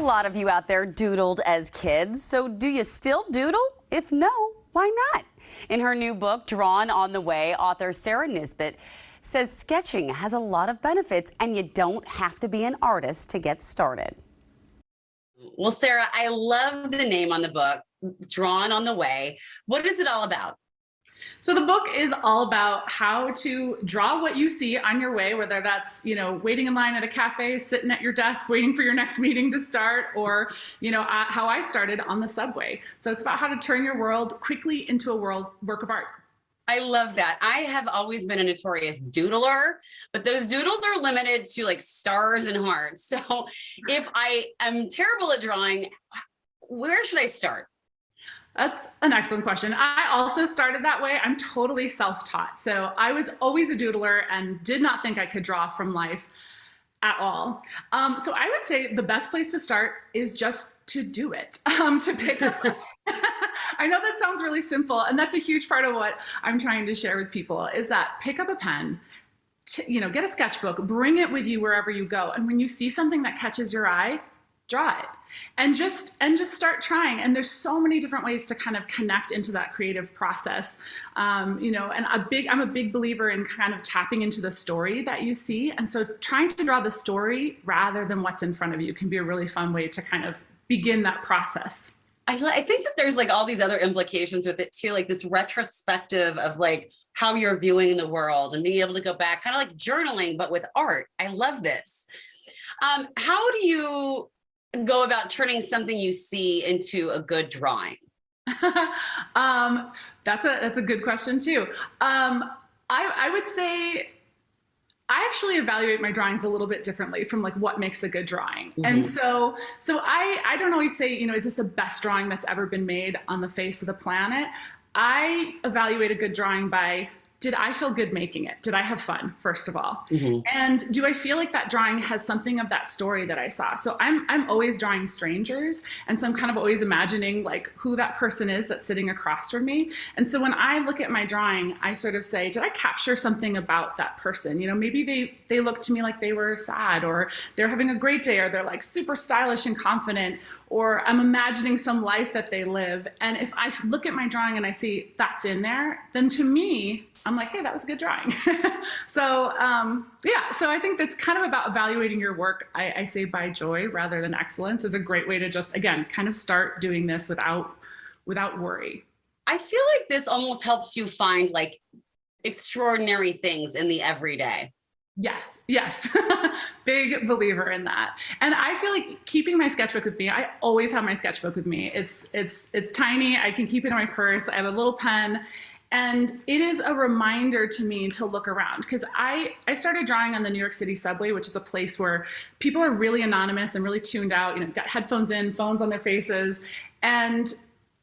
lot of you out there doodled as kids, so do you still doodle? If no, why not? In her new book, Drawn on the Way, author Sarah Nisbett says sketching has a lot of benefits and you don't have to be an artist to get started. Well, Sarah, I love the name on the book, Drawn on the Way. What is it all about? So the book is all about how to draw what you see on your way, whether that's, waiting in line at a cafe, sitting at your desk, waiting for your next meeting to start, or, how I started on the subway. So it's about how to turn your world quickly into a work of art. I love that. I have always been a notorious doodler, but those doodles are limited to like stars and hearts. So if I am terrible at drawing, where should I start? That's an excellent question. I also started that way. I'm totally self-taught. So I was always a doodler and did not think I could draw from life at all. So I would say the best place to start is just to do it, to pick up. I know that sounds really simple, and that's a huge part of what I'm trying to share with people is that pick up a pen, get a sketchbook, bring it with you wherever you go. And when you see something that catches your eye, draw it and just start trying. And there's so many different ways to kind of connect into that creative process. And I'm a big believer in kind of tapping into the story that you see. And so trying to draw the story rather than what's in front of you can be a really fun way to kind of begin that process. I think that there's like all these other implications with it too, like this retrospective of like how you're viewing the world and being able to go back, kind of like journaling, but with art. I love this. How do you go about turning something you see into a good drawing? That's a good question too. I would say I actually evaluate my drawings a little bit differently from like what makes a good drawing. Mm-hmm. And so I don't always say, is this the best drawing that's ever been made on the face of the planet? I evaluate a good drawing by, did I feel good making it? Did I have fun, first of all? Mm-hmm. And do I feel like that drawing has something of that story that I saw? So I'm always drawing strangers. And so I'm kind of always imagining like who that person is that's sitting across from me. And so when I look at my drawing, I sort of say, did I capture something about that person? Maybe they look to me like they were sad, or they're having a great day, or they're like super stylish and confident, or I'm imagining some life that they live. And if I look at my drawing and I see that's in there, then to me, I'm like, hey, that was a good drawing. So I think that's kind of about evaluating your work. I say by joy rather than excellence is a great way to just, again, kind of start doing this without worry. I feel like this almost helps you find like extraordinary things in the everyday. Yes. Big believer in that. And I feel like keeping my sketchbook with me, I always have my sketchbook with me. It's tiny. I can keep it in my purse. I have a little pen. And it is a reminder to me to look around, because I started drawing on the New York City subway, which is a place where people are really anonymous and really tuned out, got headphones in, phones on their faces. And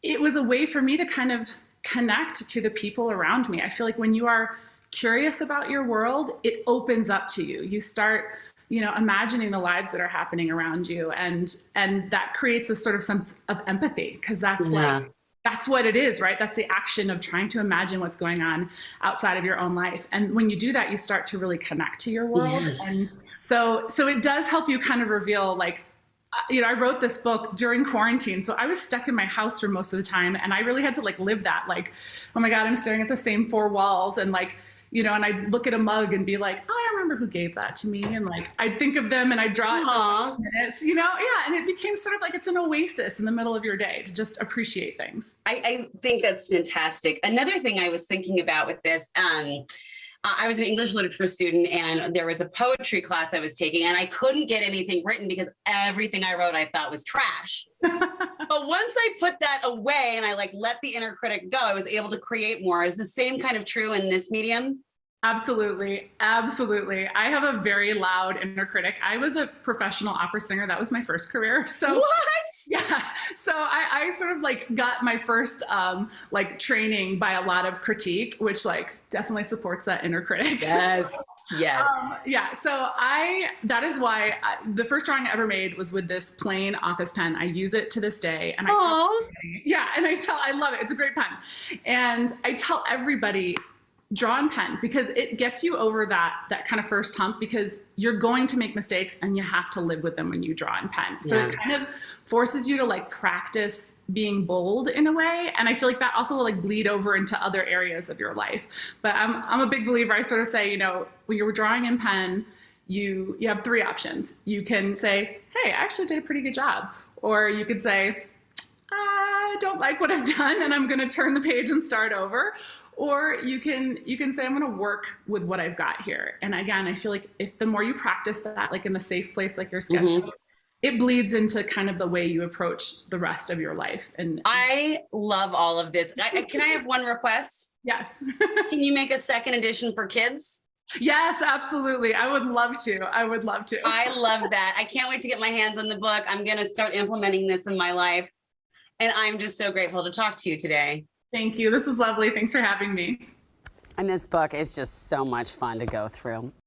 it was a way for me to kind of connect to the people around me. I feel like when you are curious about your world, it opens up to you. You start imagining the lives that are happening around you. And that creates a sort of sense of empathy, because that's that's what it is, right? That's the action of trying to imagine what's going on outside of your own life. And when you do that, you start to really connect to your world. Yes. And so it does help you kind of reveal, like, I wrote this book during quarantine. So I was stuck in my house for most of the time. And I really had to like live that, like, oh my God, I'm staring at the same four walls. And like, and I'd look at a mug and be like, oh, I remember who gave that to me. And like, I'd think of them and I'd draw it for 5 minutes, and it became sort of like, it's an oasis in the middle of your day to just appreciate things. I think that's fantastic. Another thing I was thinking about with this, I was an English literature student and there was a poetry class I was taking and I couldn't get anything written because everything I wrote I thought was trash. But once I put that away and I like let the inner critic go, I was able to create more. Is the same kind of true in this medium? Absolutely. Absolutely. I have a very loud inner critic. I was a professional opera singer. That was my first career. So what? Yeah. So I sort of like got my first like training by a lot of critique, which like definitely supports that inner critic. Yes. Yes. Yeah. So that is why the first drawing I ever made was with this plain office pen. I use it to this day. And I love it. It's a great pen. And I tell everybody, draw in pen, because it gets you over that kind of first hump, because you're going to make mistakes and you have to live with them when you draw in pen. So it kind of forces you to like practice being bold in a way. And I feel like that also will like bleed over into other areas of your life. But I'm a big believer. I sort of say, you know, when you're drawing in pen, you have three options. You can say, hey, I actually did a pretty good job. Or you could say, I don't like what I've done and I'm going to turn the page and start over. Or you can say, I'm going to work with what I've got here. And again, I feel like if the more you practice that, like in a safe place like your sketchbook, it bleeds into kind of the way you approach the rest of your life. And I love all of this. Can I have one request? yes. Can you make a second edition for kids? Yes, absolutely. I would love to. I would love to. I love that. I can't wait to get my hands on the book. I'm going to start implementing this in my life. And I'm just so grateful to talk to you today. Thank you. This was lovely. Thanks for having me. And this book is just so much fun to go through.